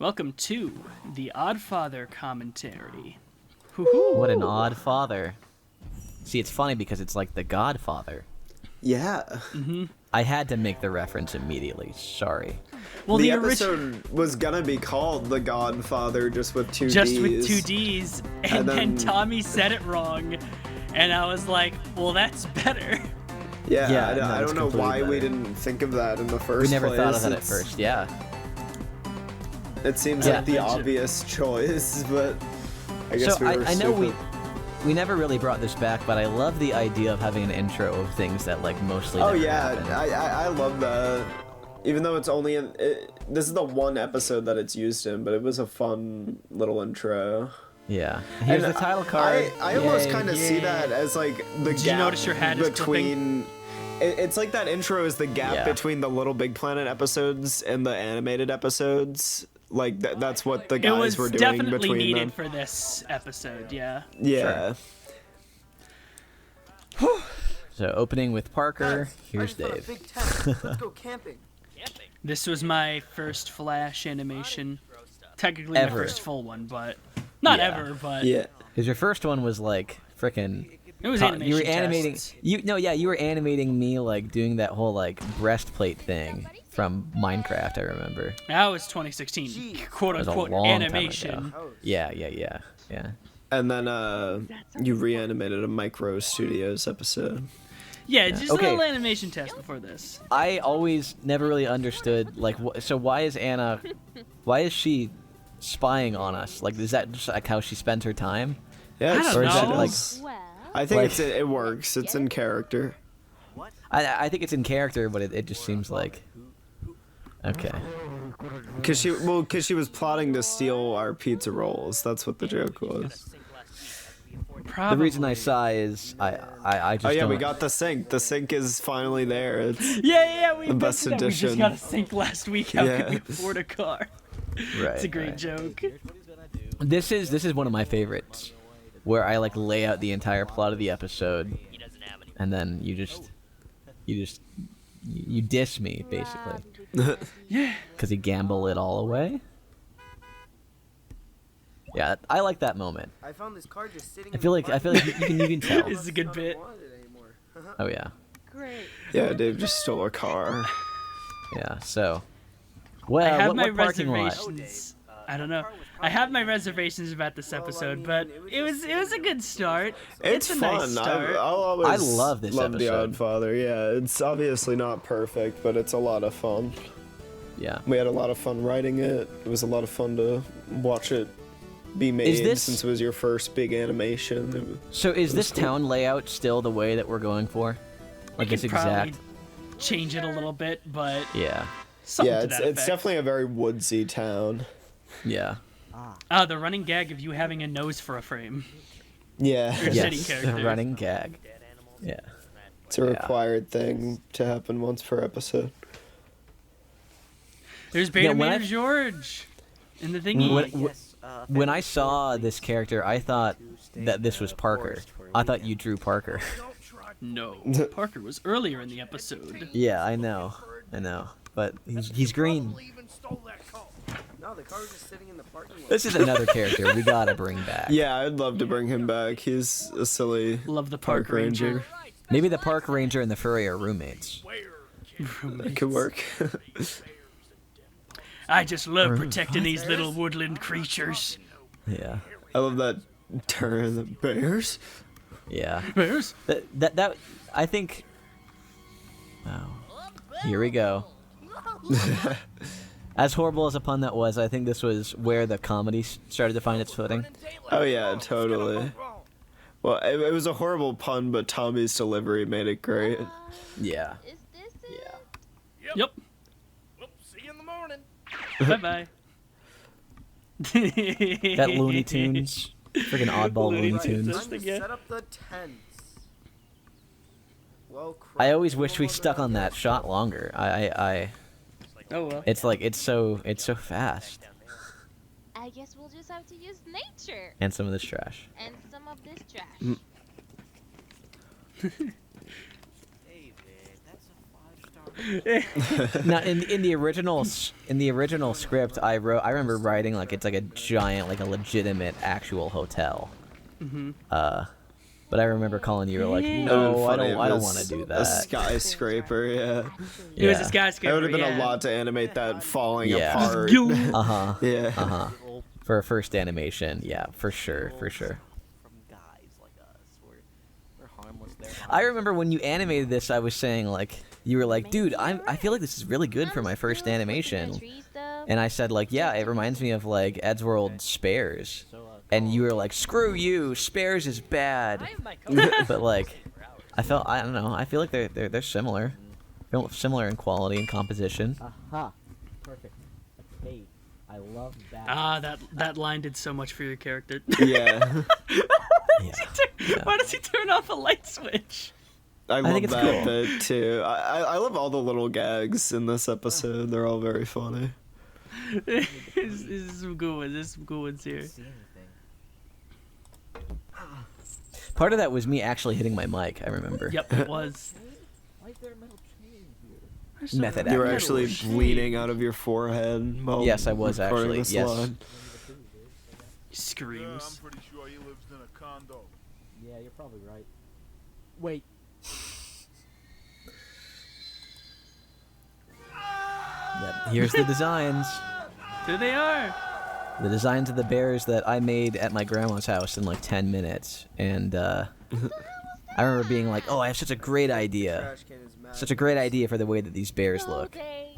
Welcome to the Oddfather commentary. What an odd father. See, it's funny because it's like the Godfather. Yeah. I had to make the reference immediately. Sorry. Well, the episode was gonna be called The Godfather, just with two Ds. with two D's, and then Tommy said it wrong, and I was like, well, that's better. Yeah, I don't know why we didn't think of that in the first place. We never thought of that at first, yeah. It seems like the obvious choice, but I guess we were I know stupid. we never really brought this back, but I love the idea of having an intro of things that like mostly never happen. I love that. Even though it's only this is the one episode that it's used in, but it was a fun little intro. Yeah. Here's the title card. I almost kind of see that as like the Did gap you notice your hat is between. It's like that intro is the gap between the Little Big Planet episodes and the animated episodes. Like that's what the guys were doing between them. It was definitely needed for this episode, yeah. Yeah. Sure. So opening with Parker. Here's Dave. Let's go camping. This was my first Flash animation. Technically Ever. my first full one, but not ever. But Yeah. Because your first one was like frickin'. it was You were animating. tests. You were animating me like doing that whole like breastplate thing from Minecraft. I remember. That was 2016, quote That was a unquote long time animation. ago. Yeah. And then you reanimated a Micro Studios episode. Yeah, just Okay. a little animation test before this. I always never really understood like so why is she spying on us? Like is that just like how she spends her time? Yeah, I it's don't Or is that know. like I think like- it works. It's in character. I think it's in character, but it just seems like okay. Because she was plotting to steal our pizza rolls. That's what the joke was. Probably. The reason I sigh is I just Oh yeah, don't, we got the sink. The sink is finally there. It's Yeah, we the best mentioned that. We just edition. got a sink last week. How Yeah. could we afford a car? right. It's a great right. joke. This is one of my favorites, where I like lay out the entire plot of the episode, and then you diss me basically, Yeah. because you gamble it all away. Yeah, I like that moment. I found this card just sitting I feel like you can tell. This is a good bit. Oh yeah, Great. yeah. Dave just stole our car. yeah. So, well, I have what my parking lot? reservations. I don't know. I have my reservations about this episode, but it was a good start. It's a fun. nice start. I'll always I love this love The episode. Oddfather. Yeah, it's obviously not perfect, but it's a lot of fun. Yeah. We had a lot of fun writing it. It was a lot of fun to watch it be made this- since it was your first big animation. So is this cool. town layout still the way that we're going for? Like We this could probably exact? change it a little bit, but Yeah. something Yeah, to it's that it's effect. definitely a very woodsy town. Yeah. The running gag of you having a nose for a frame. Yeah, Your city Yes. character. The running gag. Yeah. it's a required thing to happen once per episode. There's Beta when Mater George in the thingy. When I saw this character, I thought that this was Parker. I thought you drew Parker. No, Parker was earlier in the episode. Yeah, I know. But he's green. No, the car was just sitting in the parking lot. This is another character we gotta bring back. Yeah, I'd love to bring him back. He's a silly Love the Park Ranger. Maybe the park ranger and the furry are roommates. That could work. I just love protecting these little woodland creatures. Yeah. I love that turn. The bears. Yeah. Bears? That I think. Oh. Here we go. As horrible as a pun that was, I think this was where the comedy started to find its footing. Oh yeah, totally. Well, it was a horrible pun, but Tommy's delivery made it great. Yeah. Is this it? Yeah. Yep. See you in the morning. Bye-bye. That Looney Tunes. Freaking oddball Looney Tunes. Time to set up the tents. Well, I always wish we stuck on that shot longer. Oh well. It's like it's so fast. I guess we'll just have to use nature And some of this trash. and some of this trash. Now, in the original script, I remember writing like it's like a giant, like a legitimate actual hotel. But I remember calling you like, no, I don't want to do that. A skyscraper, yeah. It was a skyscraper. It would have been yeah. a lot to animate that falling Yeah. apart. Yeah. For a first animation, yeah, for sure. I remember when you animated this, I was saying like, you were like, dude, I feel like this is really good for my first animation. And I said like, yeah, it reminds me of like Eddsworld Spares. And you were like, screw you, Spares is bad. But like, I don't know, I feel like they're similar. They're similar in quality and composition. Aha. Perfect. Hey, I love that. Ah, that line did so much for your character. Yeah. Why does he turn off a light switch? I love think it's that cool. bit too. I love all the little gags in this episode. They're all very funny. This is some good ones. There's some good ones here. Part of that was me actually hitting my mic, I remember. Yep, it was. Why is there a metal chain here? Method You were acting. actually bleeding out of your forehead while Yes, I was recording actually, this yes. line. Screams. pretty sure he lives in a condo. Yeah, you're probably right. Wait. Yep. Here's the designs. There they are. The designs of the bears that I made at my grandma's house in like 10 minutes. And I remember being like, oh, I have such a great idea. Trash can is mad. Such a great idea for the way that these bears look.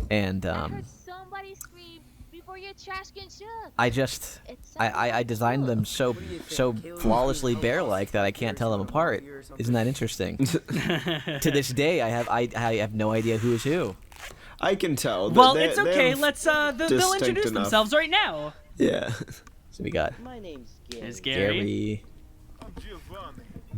And I heard somebody scream before your trash can shook. I just, I designed them so flawlessly bear-like that I can't tell them apart. Isn't that interesting? To this day, I have no idea who is who. I can tell. Well, They- it's they okay. have Let's they'll distinct introduce enough. themselves right now. Yeah. So we got My name's Gary. There's Gary. Gary, I'm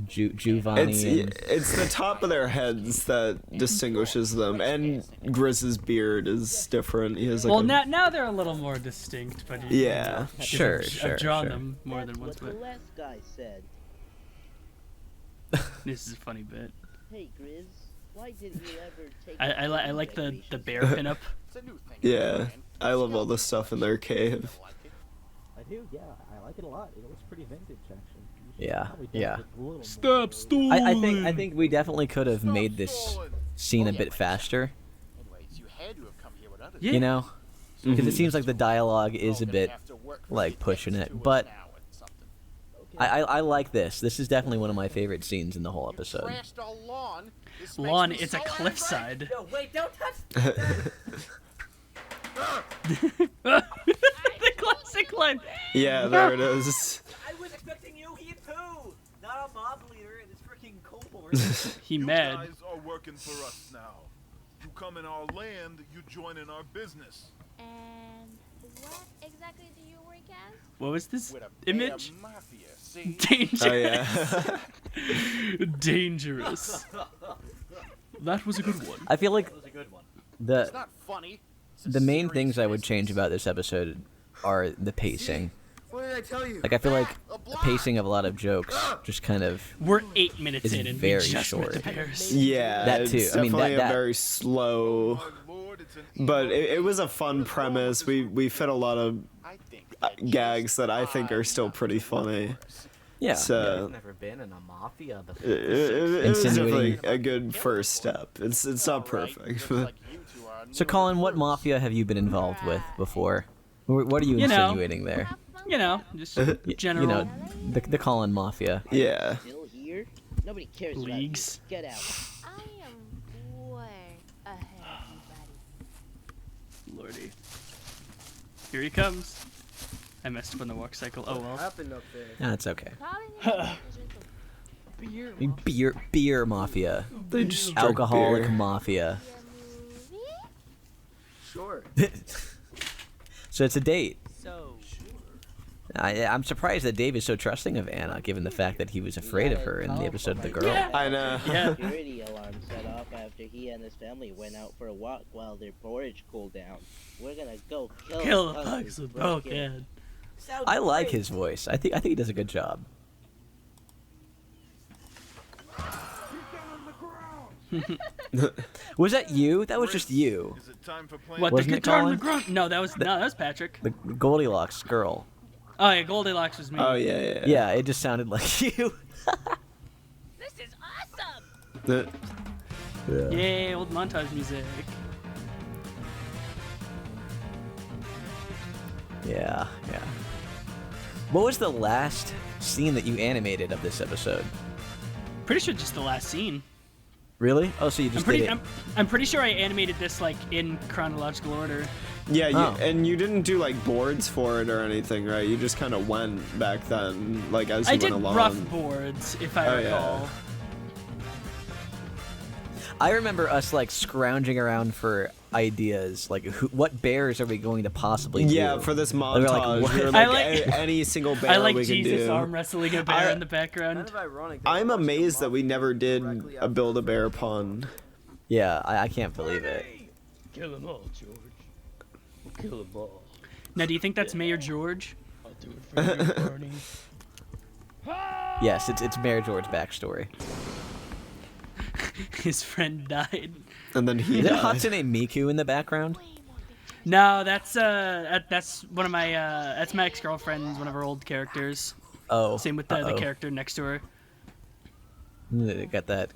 Giovanni. Giovanni, and It's the top of their heads that distinguishes them, and Grizz's beard is different. He has like Well, a, now they're a little more distinct, but Yeah. sure, I've drawn sure. them more than That's once, what but the last guy said. this is a funny bit. Hey, Grizz, why didn't you ever take I like the bear pinup. It's a new thing. yeah. I love all the stuff in their cave. I do, yeah. I like it a lot. It looks pretty vintage, actually. You should Yeah, probably do yeah. it a little more. Stop stealing. I think we definitely could have made this Stolen. scene a bit faster. Anyways, you had to have come here with others. Yeah. You know, because it Mhm. seems like the dialogue is a bit like pushing it, but I like this. This is definitely one of my favorite scenes in the whole episode. Trashed our lawn. This makes Lawn, me it's a so angry. cliffside. No, wait, don't touch The classic line. Yeah, there it is. I was expecting you here too! Not a mob leader and this freaking cohort. He You mad. guys are working for us now. You come in our land, you join in our business. And what exactly do you work as? What was this With a bear image? mafia, see? Dangerous. Oh yeah. Dangerous. That was a good one. I feel like That was a good one. It's the not funny. It's a the main serious things I would business. change about this episode are the pacing. What did I tell you? Like I feel like A the block. pacing of a lot of jokes just kind of We're 8 minutes It's in and very we just met the short. bears. Yeah. That it's too. I mean, definitely that- a very slow. My lord, it's an But evil it was a fun premise. We fit a lot of I think gags that I think are still pretty funny. yeah. So never been in a mafia before. it was Insinuating- definitely a good first step. It's not perfect. But So Colin, what mafia have you been involved with before? What are you You know. insinuating there? Have fun You know, with just Y- general You know, the Colin mafia. yeah. Still here? Nobody cares about you. leagues. Get out. I am way ahead of you, buddy. Lordy. Here he comes. I messed up on the walk cycle. Oh What well. happened up there? That's okay. Probably need to drink a Beer mafia. They just drink Alcoholic beer. mafia. movie. Sure. So it's a date. So, I'm surprised that Dave is so trusting of Anna, given the fact that he was afraid of her in the episode of The Girl. I know. Yeah. security alarm set off after he and his family went out for a walk while their porridge cooled down. We're gonna go Kill the the bugs with broken. broken. I like his voice. I think he does a good job. Was that you? That was just you. Is it time for playing? What, Wasn't the it guitar and the Colin? grunt? No, that was Patrick. The Goldilocks girl. Oh yeah, Goldilocks was me. Oh yeah. Yeah, it just sounded like you. This is awesome. Yeah. Yay, old montage music. Yeah. What was the last scene that you animated of this episode? Pretty sure just the last scene. Really? Oh, so you just did it. I'm pretty sure I animated this like in chronological order. Yeah, Oh. and you didn't do like boards for it or anything, right? You just kind of went back then, like as you I did went along. rough boards, if I Oh, yeah. recall. I remember us like scrounging around for ideas, like what bears are we going to possibly do? Yeah, for this we were like, montage, what? we were I like, like- any single bear I like we can Jesus do. arm wrestling a bear I- in the background. Kind of ironic. that I'm I watched the amazed that we mafia never did directly a after Build-A-Bear pun. Yeah, I can't believe it. Kill them all, George. We'll kill them all. Now, do you think that's Mayor George? I'll do it for you, Barney. Yes, it's Mayor George's backstory. His friend died. And then he Is it died. Hatsune Miku in the background? No, that's one of my that's my ex-girlfriend's one of her old characters. Oh. Same with the uh-oh. character next to her. Got that.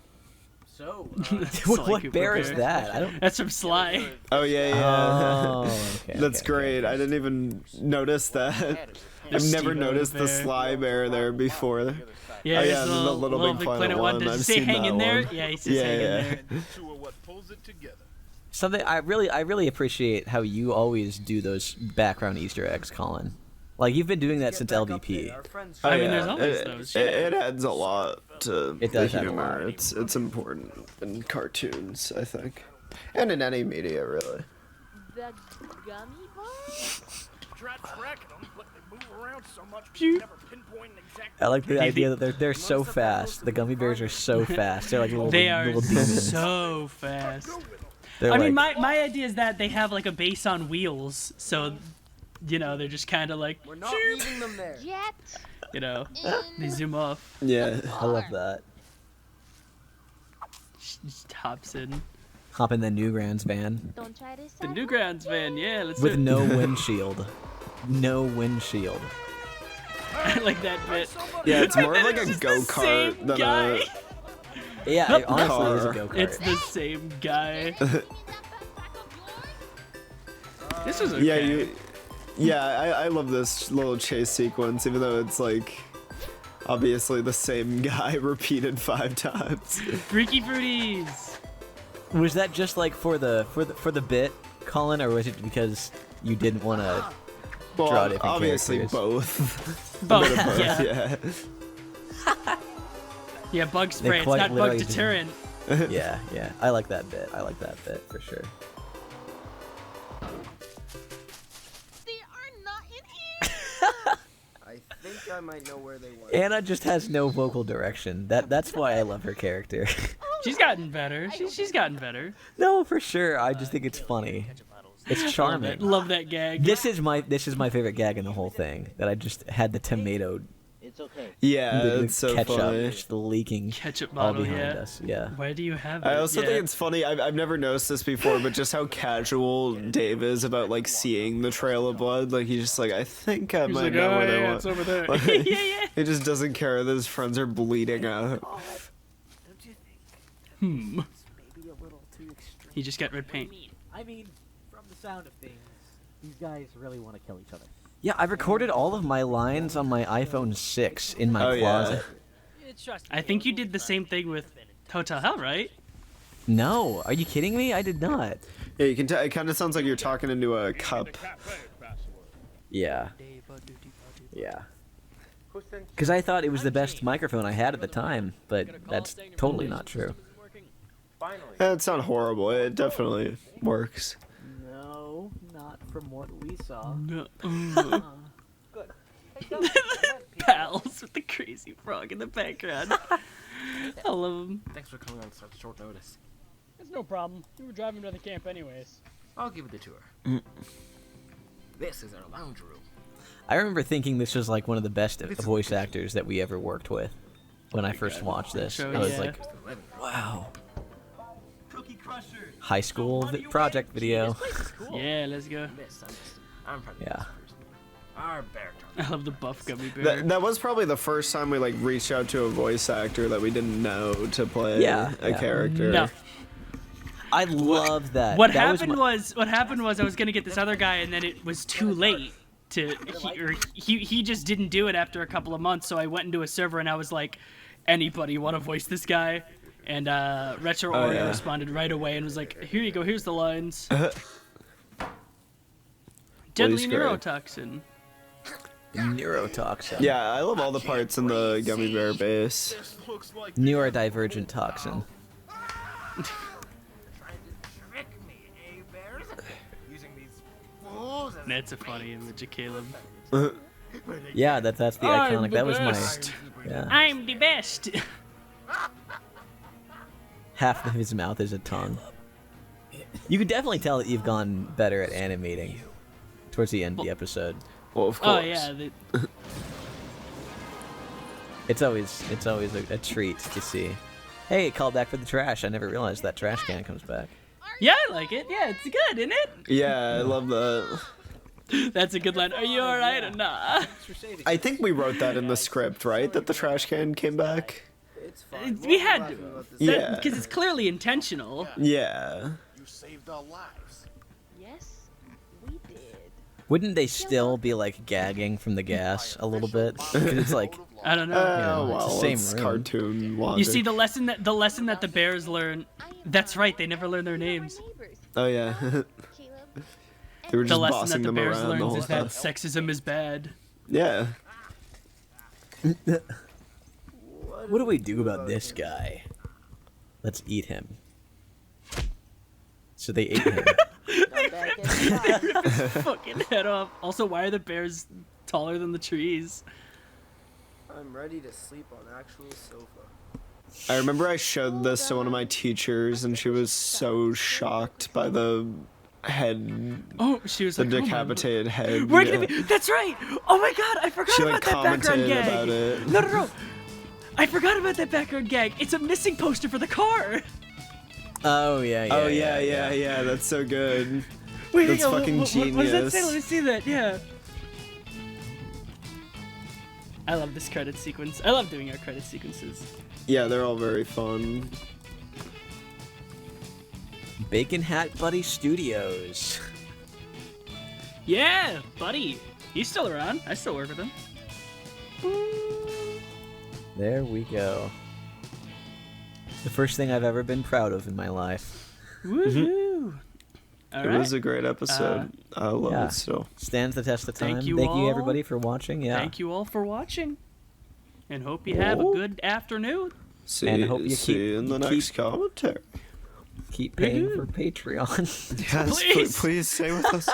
So, Sly What Cooper bear is bear. that? I don't. That's from Sly. Oh yeah. Oh, okay. That's okay, great. I didn't even notice that. I've never Steve-O noticed the bear. Sly Bear there before. Yeah, Oh, it's yeah, the the little Big Planet one. Does I've he say seen hang that in there? one. Yeah, he says Yeah, hang yeah. in there. Two are what pulls it together. Something I really appreciate how you always do those background Easter eggs, Colin. Like you've been doing that since Get back up LVP. there, our friends Oh, I mean, yeah. there's always it, those. It adds a lot to It the does add a humor. lot. It's important in cartoons, I think, and in any media, really. The gummy bars? tried tracking them, but they move around so much. Phew. Never pinpoint an exact. I like the idea that they're so fast. The gummy bears are so fast. They're like little They are little demons. so fast. They're I mean, like- my idea is that they have like a base on wheels, so they're just kind of like, We're not leaving them there. Yet they in zoom off. Yeah. I love that. Just hops in. Hop in the Newgrounds van Don't try this The at Newgrounds van, yeah, let's with do it. no windshield. No windshield. I like that bit. Yeah, it's more of like a It's the go-kart same than guy. a. Yeah, it honestly Car. is a go-kart. It's the same guy. This was okay. Yeah, I love this little chase sequence, even though it's like obviously the same guy repeated 5 times. Freaky Fruities. Was that just like for the bit, Colin, or was it because you didn't want to draw Well, different obviously characters? both. Both, Both, yeah. yeah. Yeah, bug spray. It's quite not bug literally do. deterrent. Yeah, I like that bit. I like that bit for sure. They are not in here. I think I might know where they went. Anna just has no vocal direction. That's why I love her character. She's gotten better. She's gotten better. No, for sure. I just think it's funny. It's charming. Love that gag. This is my favorite gag in the whole thing. That I just had the tomato, It's okay. Yeah, the it's so ketchup, funny. just leaking Ketchup all bottle, behind yeah. us. Yeah. Why do you have it? I also Yeah. think it's funny. I've never noticed this before, but just how casual Dave is about like seeing the trail of blood. Like he's just like, I think I He's might like, know oh, where they yeah, went. it's over there. Like, yeah, yeah. He just doesn't care that his friends are bleeding out. Don't you think Hmm. Maybe a little too extreme. He just got red paint. I mean, from the sound of things, these guys really want to kill each other. Yeah, I recorded all of my lines on my iPhone 6 in my Oh, yeah. closet. I think you did the same thing with Hotel Hell, right? No, are you kidding me? I did not. Yeah, you can tell. It kind of sounds like you're talking into a cup. Yeah. Yeah. Because I thought it was the best microphone I had at the time, but that's totally not true. Yeah, it's not horrible. It definitely works. No, not from what we saw. No. Good. Pals with the crazy frog in the background. I love him. Thanks for coming on such short notice. It's no problem. We were driving to the camp anyways. I'll give it the tour. This is our lounge room. I remember thinking this was like one of the best voice actors that we ever worked with when I first watched this. So, I was yeah. like, wow. high school project video. Yeah, let's go. I'm probably Yeah. our bear. I love the buff gummy bear. That was probably the first time we like reached out to a voice actor that we didn't know to play a character. No. I love that. What That happened was I was gonna get this other guy, and then it was too late to. He just didn't do it after a couple of months. So I went into a server and I was like, "Anybody want to voice this guy?" And Retro Oreo responded right away and was like, "Here you go. Here's the lines." Deadly neurotoxin. Neurotoxin. Yeah, I love all the parts in the gummy bear base. Neurodivergent toxin. That's a funny image of Caleb. Yeah, that's the I'm iconic. the That was best. my. Yeah. I'm the best. Half of his mouth is a tongue. You can definitely tell that you've gone better at animating towards the end of the episode. Well, of course. Oh yeah. It's always a treat to see. Hey, call back for the trash. I never realized that trash can comes back. Yeah, I like it. Yeah, it's good, isn't it? Yeah, I love that. That's a good line. Are you alright or nah? I think we wrote that in the script, right? That the trash can came back? It's fine. We had to. Yeah. Because it's clearly intentional. Yeah. You saved our lives. Yes, we did. Wouldn't they still be like gagging from the gas a little bit? 'Cause it's like, I don't know. Oh, it's well, the same it's room. cartoon logic. You see the lesson that the bears learn. That's right. They never learn their names. Oh, yeah. Caleb, They were The just lesson bossing that the them bears around the learns whole is that time. sexism is bad. Yeah. what do we do about this guy? Let's eat him. So they ate him. Come back anytime. Fucking head off. Also, why are the bears taller than the trees? I'm ready to sleep on actual sofa. I remember I showed this to one of my teachers, and she was so shocked by the head, Oh, she was the like, decapitated head. We're yeah. gonna be. That's right. Oh my god, I forgot She about like that background commented gag. about it. No. I forgot about that background gag. It's a missing poster for the car. Oh yeah. Oh yeah. That's so good. Wait, That's hang on, fucking what does that say? genius. Let me see that. Yeah. I love this credit sequence. I love doing our credit sequences. Yeah, they're all very fun. Bacon Hat Buddy Studios. Yeah, buddy. He's still around. I still work with him. There we go. The first thing I've ever been proud of in my life. Woohoo! All It right. was a great episode. I love yeah. it still. Stands the test of time. Thank you Thank all. you everybody for watching. Yeah. Thank you all for watching. And hope you have a good afternoon. See, And I hope you see keep- you in the you next keep- commentary. Keep paying for Patreon. Yes, Please. please stay with us.